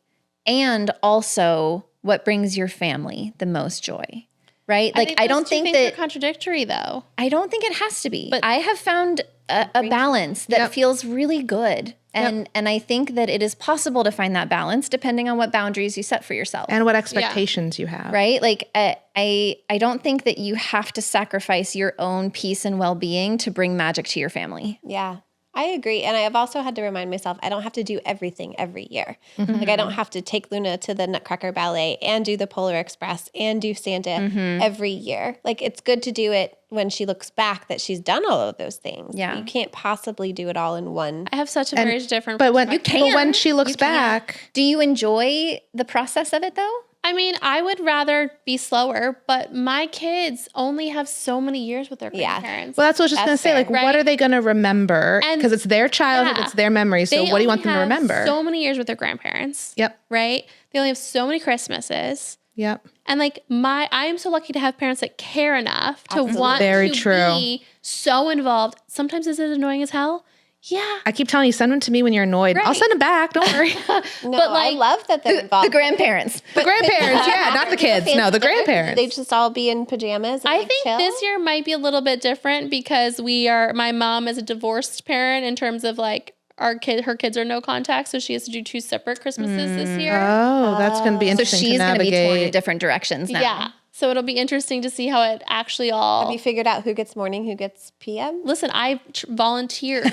and also what brings your family the most joy. Right? Like, I don't think that contradictory though. I don't think it has to be. But I have found a balance that feels really good. And I think that it is possible to find that balance depending on what boundaries you set for yourself. And what expectations you have. Right? Like, I don't think that you have to sacrifice your own peace and well-being to bring magic to your family. Yeah. I agree. And I have also had to remind myself, I don't have to do everything every year. Like I don't have to take Luna to the Nutcracker Ballet and do the Polar Express and do Santa every year. Like it's good to do it when she looks back that she's done all of those things. Yeah. You can't possibly do it all in one. I have such a very different But when perspective. she looks back. Do you enjoy the process of it though? I mean, I would rather be slower, but my kids only have so many years with their grandparents. Well, that's what I was just going to say. Like, what are they going to remember? And- Because it's their childhood, it's their memories. So what do you want them to remember? So many years with their grandparents. Yep. Right? They only have so many Christmases. Yep. And like I am so lucky to have parents that care enough to want Very to true. be so involved. Sometimes is it annoying as hell? Yeah. I keep telling you, send them to me when you're annoyed. I'll send them back. Don't worry. No, but I love that they're involved. The grandparents. The grandparents, not the kids. No, the grandparents. They just all be in pajamas. And I like think chill. this year might be a little bit different because my mom is a divorced parent in terms of like her kids are no contact. So she has to do 2 separate Christmases this year. Oh, that's going to be So interesting she's to going to be navigate. torn in different directions now. Yeah. So it'll be interesting to see how it actually all. Have you figured out who gets morning, who gets PM? Listen, I volunteered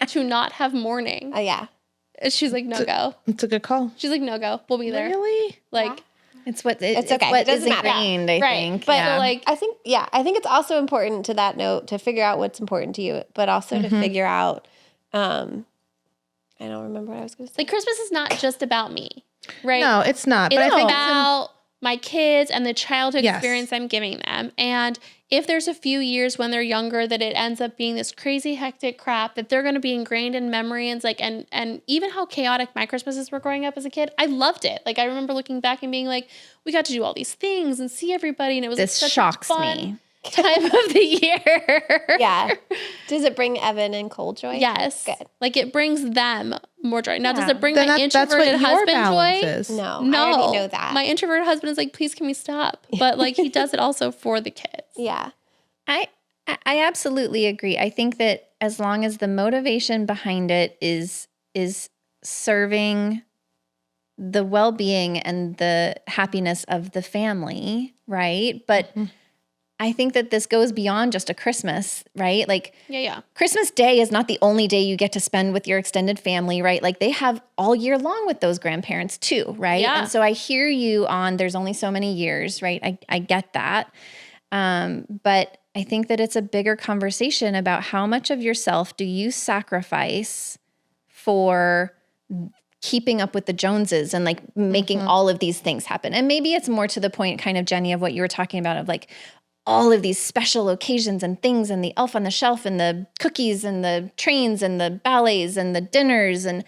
to not have morning. Oh, yeah. She's like, no go. It's a good call. She's like, no go. We'll be there. Really? Like, It's what It's okay. what It doesn't is matter. ingrained, I right. think. But yeah. like, I think it's also important to that note to figure out what's important to you, but also to figure out, I don't remember what I was going to say. like Christmas is not just about me, right? No, it's not. It's But I think about my kids and the childhood Yes. experience I'm giving them. And if there's a few years when they're younger that it ends up being this crazy hectic crap that they're going to be ingrained in memory and like and even how chaotic my Christmases were growing up as a kid, I loved it. Like I remember looking back and being like, we got to do all these things and see everybody, and it was This like, such shocks a fun me. time of the year. Yeah. Does it bring Evan and Cole joy? Yes. Good. Like it brings them more joy. Now, does Yeah. it bring then my that's what introverted your husband balance joy? is. No, No, I already know that. My introverted husband is like, please, can we stop? But like he does it also for the kids. Yeah. I absolutely agree. I think that as long as the motivation behind it is serving the well-being and the happiness of the family, right? But I think that this goes beyond just a Christmas, right? Like Yeah. Christmas Day is not the only day you get to spend with your extended family, right? Like they have all year long with those grandparents too, right? Yeah. And so I hear you on there's only so many years, right? I get that. But I think that it's a bigger conversation about how much of yourself do you sacrifice for keeping up with the Joneses and like making all of these things happen. And maybe it's more to the point kind of, Jenny, of what you were talking about of like all of these special occasions and things and the elf on the shelf and the cookies and the trains and the ballets and the dinners. And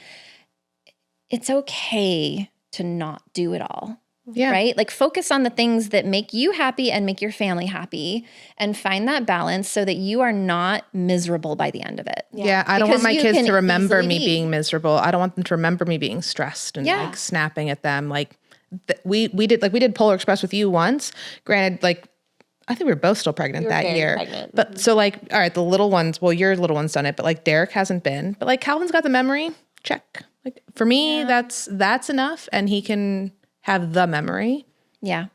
it's okay to not do it all. Yeah. Right? Like focus on the things that make you happy and make your family happy and find that balance so that you are not miserable by the end of it. Yeah, I don't want Because my you kids can to remember easily me be. being miserable. I don't want them to remember me being stressed and Yeah. like snapping at them. Like we did Polar Express with you once. Granted, like I think we were both still pregnant that very year. pregnant. But so like, all right, the little ones, well, your little one's done it, but like Derek hasn't been. But like Calvin's got the memory. Check. Like for me, that's enough, and he can have the memory, Yeah.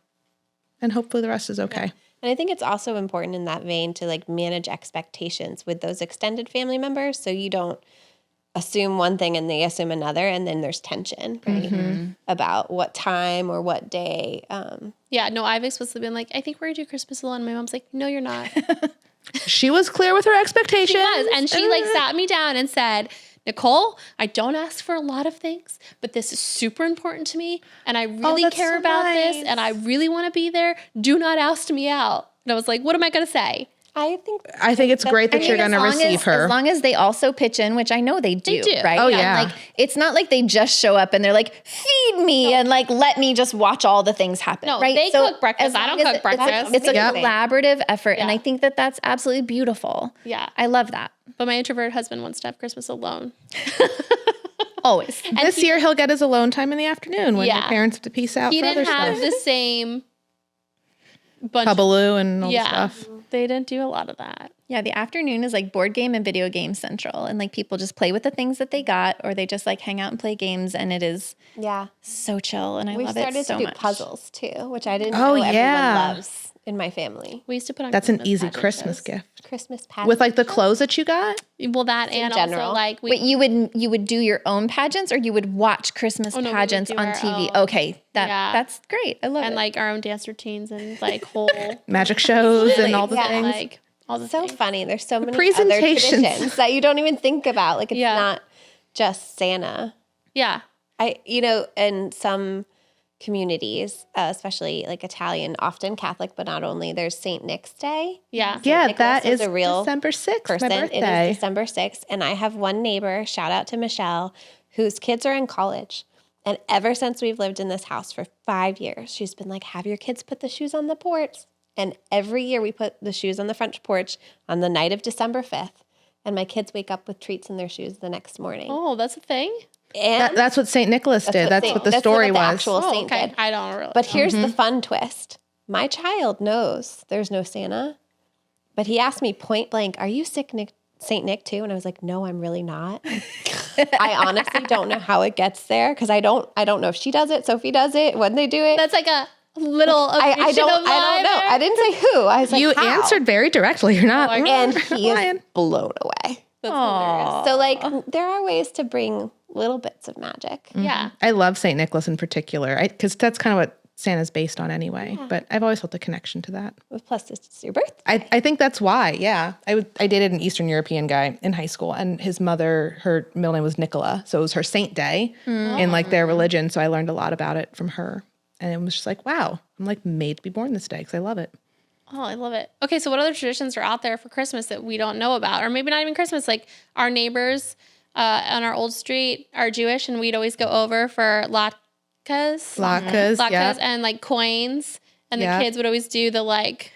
and hopefully the rest is okay. And I think it's also important in that vein to like manage expectations with those extended family members so you don't assume one thing and they assume another and then there's tension, right? About what time or what day. Yeah, no, I've explicitly been like, I think we're gonna do Christmas alone. My mom's like, no, you're not. She was clear with her expectations. She was. And she like sat me down and said, Nicole, I don't ask for a lot of things, but this is super important to me. And I really that's care so about this. nice. And I really want to be there. Do not oust me out. And I was like, what am I going to say? I think it's great that you're going to receive her. As long as they also pitch in, which I know they do, right? Oh, And, yeah. like it's not like they just show up and they're like, feed me and like let me just watch all the things happen. No, right? they cook breakfast. as I long don't as cook breakfast. It's a Yep. collaborative effort, and Yeah. I think that that's absolutely beautiful. Yeah. I love that. But my introverted husband wants to have Christmas alone. Always. This year he'll get his alone time in the afternoon when Yeah. your parents have to peace out He for other didn't have stuff. the same bunch of, Hubaloo and all the yeah, stuff. they didn't do a lot of that. Yeah, the afternoon is like board game and video game central, and like people just play with the things that they got, or they just like hang out and play games, and it is yeah. so chill, and I We've love started it so to do much. puzzles too, which I didn't Oh, know yeah. everyone loves in my family. We used to put on That's an Christmas easy pageant Christmas shows. gift. Christmas pageant. With like the clothes that you got? Well, that and general. also like we Wait, you would do your own pageants, or you would watch Christmas Oh, no, we would pageants do on our TV? own. Okay, Yeah. that's great. I love and it. like our own dance routines and like whole Magic shows and all the Yeah. things. like all the so things. funny. There's so many other presentations. traditions that you don't even think about. Like it's Yeah. not just Santa. Yeah. In some communities, especially like Italian, often Catholic, but not only, there's Saint Nick's Day. Yeah. Yeah, Nicholas that is is a real December 6th, Person. my It birthday. is December 6th. And I have one neighbor, shout out to Michelle, whose kids are in college. And ever since we've lived in this house for 5 years, she's been like, have your kids put the shoes on the porch. And every year we put the shoes on the front porch on the night of December 5th. And my kids wake up with treats in their shoes the next morning. Oh, that's a thing. And That's what St. Nicholas did. That's what the story the was. actual Oh, saint okay. did. I don't really. But here's the fun twist. My child knows there's no Santa, but he asked me point blank, are you sick, Saint Nick too? And I was like, no, I'm really not. I honestly don't know how it gets there because I don't know if she does it, Sophie does it, when they do it. that's like a little. I don't know. I didn't say who. I was like, You how? answered very directly. You're not. And he lying. is blown away. That's hilarious. So like there are ways to bring little bits of magic. Yeah. I love St. Nicholas in particular because that's kind of what Santa's based on anyway. But I've always felt a connection to that. Plus it's your birthday. I think that's why. Yeah, I dated an Eastern European guy in high school, and his mother, her middle name was Nicola, so it was her saint day in like their religion. So I learned a lot about it from her, and it was just like, wow, I'm like made to be born this day because I love it. Oh, I love it. Okay, so what other traditions are out there for Christmas that we don't know about? Or maybe not even Christmas, like our neighbors on our old street are Jewish, and we'd always go over for latkes. Latkes, yeah. And like coins. And the Yeah. kids would always do the like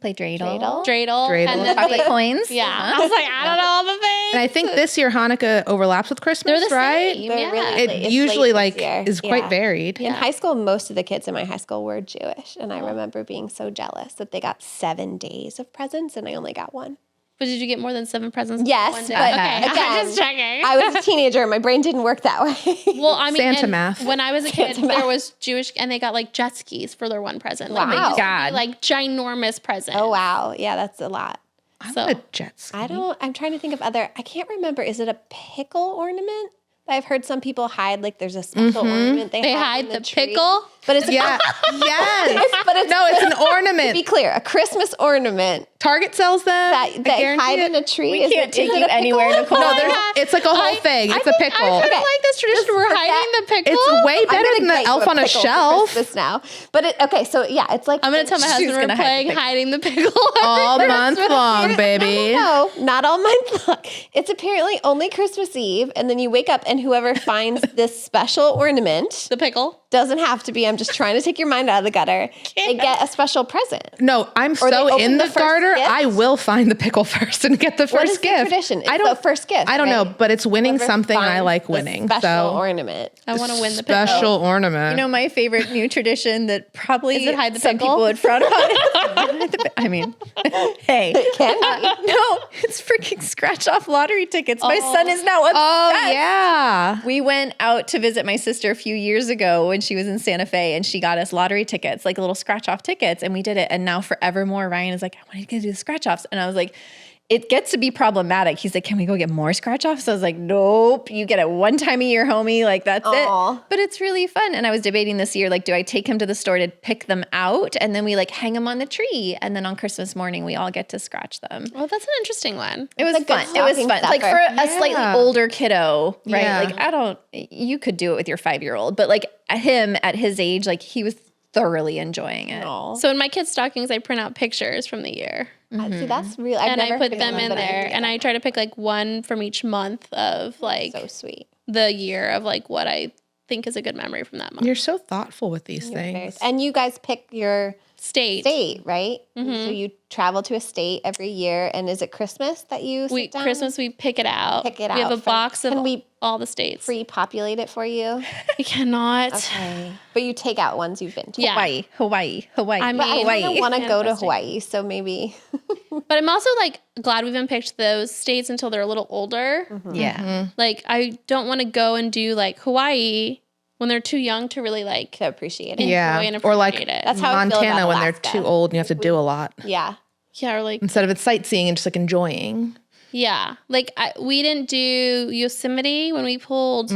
Play dreidel. dreidel. Dreidel. And then Chocolate coins. yeah. I was like, I don't know all the things. And I think this year Hanukkah overlaps with Christmas, They're the right? same. They're Yeah. really It it's usually late like this year. is quite Yeah. varied. In high school, most of the kids in my high school were Jewish, and I remember being so jealous that they got 7 days of presents, and I only got one. But did you get more than 7 presents? Yes, one day? but okay. again, I'm just checking. I was a teenager, and my brain didn't work that way. Well, I mean, Santa and math. when I was a kid, Santa math. there was Jewish, and they got like jet skis for their one present. Like, they Wow. used to be, God. like ginormous presents. Oh wow, yeah, that's a lot. I So- want a jet ski. I'm trying to think of other. I can't remember. Is it a pickle ornament? I've heard some people hide like there's a special ornament they hide in the tree. pickle? but it's Yeah. Yes. but it's No, it's an to be ornament. clear, a Christmas ornament Target sells them. that I they guarantee hide it. in a tree. We Is can't it- take is it you a pickle? anywhere, Nicole. No, there's, it's like a whole thing. It's a pickle. I like this tradition. We're hiding the pickle. It's way I'm better gonna than the get you elf on a pickle for shelf. Christmas now, but so yeah, it's like I'm going to tell my husband we're gonna hide the playing pickle. hiding the pickle. All month long, baby. No, not all month long. It's apparently only Christmas Eve, and then you wake up, and whoever finds this special ornament The pickle. Doesn't have to be. I'm just trying to take your mind out of the gutter. They get a special present. No, I'm Or so they open in the the first garter. gift? I will find the pickle first and get the What first is the gift. tradition? It's I don't the first gift. I don't know, right? but it's winning Whoever something I finds like the winning. Special So ornament. I want to win the pickle. special ornament. You know, my favorite new tradition that probably Is it hide the some pickle? people would frown upon. I mean, hey, Can be. no, it's freaking scratch off lottery tickets. My son is now obsessed. oh yeah. We went out to visit my sister a few years ago when she was in Santa Fe, and she got us lottery tickets, like little scratch off tickets, and we did it. And now forevermore, Ryan is like, I want to do the scratch offs. And I was like, it gets to be problematic. He's like, can we go get more scratch offs? So I was like, nope, you get it one time a year, homie. Like, that's Aw. it. But it's really fun. And I was debating this year, like, do I take him to the store to pick them out? And then we like hang them on the tree. And then on Christmas morning, we all get to scratch them. Well, that's an interesting one. It was a good fun. It was stocking fun. Like for stuffer. a slightly Yeah. older kiddo, right? Yeah. Like you could do it with your 5-year-old, but like him at his age, like he was thoroughly enjoying it. Aw. So in my kids' stockings, I print out pictures from the year. See, that's real. I've And I never put heard them of in that, but I there. think And I try to pick like one from each month of like so sweet. the year of like what I think is a good memory from that month. You're so thoughtful with these things. And you guys pick your State. right? So you travel to a state every year. And is it Christmas that you sit down? Christmas, we pick it out. Pick it We have out a from- box of can we all the states. Pre-populate it for you. We cannot. Okay. But you take out ones you've been to. Yeah. Hawaii. I mean, But I Hawaii. kind of want to go to Manifesting. Hawaii, so maybe. But I'm also like glad we haven't picked those states until they're a little older. Yeah. Like I don't want to go and do like Hawaii when they're too young to really like To appreciate it. Yeah. enjoy and Or like appreciate it. That's how I feel Montana about when they're Alaska. too old and you have to do a lot. Yeah. Yeah, or like Instead of it sightseeing and just like enjoying. yeah, like we didn't do Yosemite when we pulled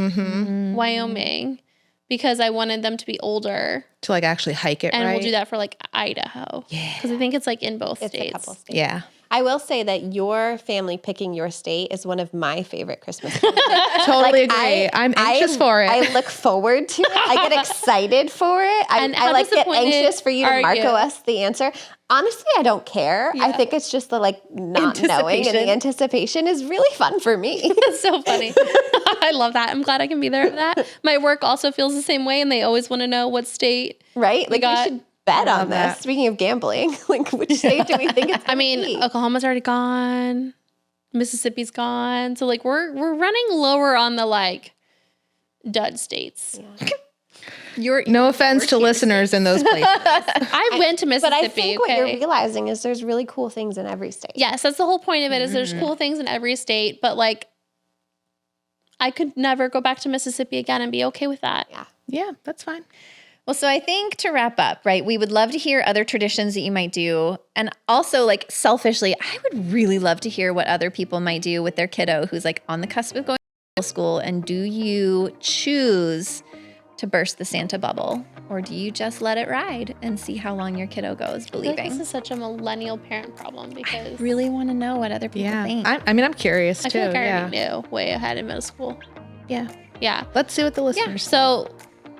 Wyoming because I wanted them to be older, To like actually hike it, and right? we'll do that for like Idaho. Yeah, because I think it's like in both It's states. a couple states. Yeah. I will say that your family picking your state is one of my favorite Christmas things. Totally agree. I'm anxious for it. I look forward to it. I get excited for it. And I how like get disappointed anxious for you to are Marco you? us the answer. Honestly, I don't care. I think it's just the like not knowing and the anticipation is really fun for me. That's so funny. I love that. I'm glad I can be there for that. My work also feels the same way, and they always want to know what state. Right? Like got- we should bet on this. that. Speaking of gambling, like which state do we think it's I mean, Oklahoma's already gone. Mississippi's gone. So like we're running lower on the like dud states. No offense to listeners in those places. I went to Mississippi. But I think what okay? you're realizing is there's really cool things in every state. Yes, that's the whole point of it. Is there's cool things in every state, but like I could never go back to Mississippi again and be okay with that. Yeah, that's fine. Well, so I think to wrap up, right, we would love to hear other traditions that you might do. And also, like, selfishly, I would really love to hear what other people might do with their kiddo who's like on the cusp of going to middle school. And do you choose to burst the Santa bubble? Or do you just let it ride and see how long your kiddo goes I feel like believing? this is such a millennial parent problem because Really want to know what other people Yeah. think. I mean, I'm curious I too. feel like I Yeah. already knew way ahead in middle school. Yeah. Yeah. Let's see what the listeners So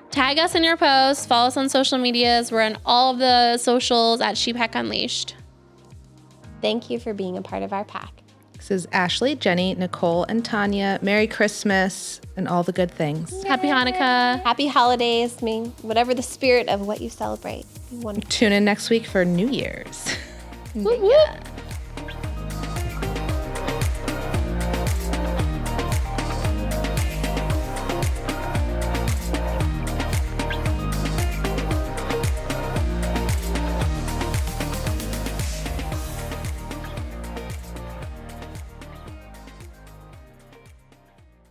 tag us in your posts, follow us on social medias. We're on all of the socials at Sheephack Unleashed. Thank you for being a part of our pack. This is Ashley, Jenny, Nicole, and Tanya. Merry Christmas and all the good things. Happy Hanukkah. Happy holidays. I mean, whatever the spirit of what you celebrate. Tune in next week for New Year's. Whoop, whoop.